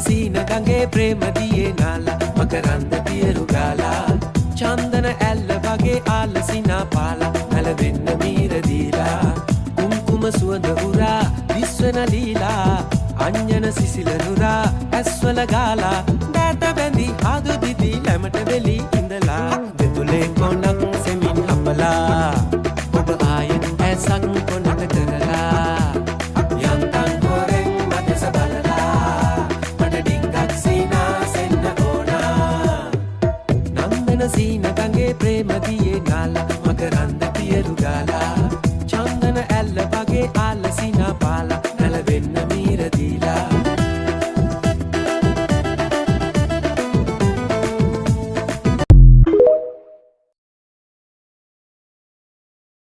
සීන ගඟේ ප්‍රේම දියේ නාලා මකරන්ද පියරු ගාලා චන්දන ඇල්ල වගේ ආලසිනා පාලා නැලවෙන්න මීර දීලා කුම්කුම සුවඳ උරා විශ්වන ලීලා අඤ්ඤන සිසිල නුරා ඇස්වල ගාලා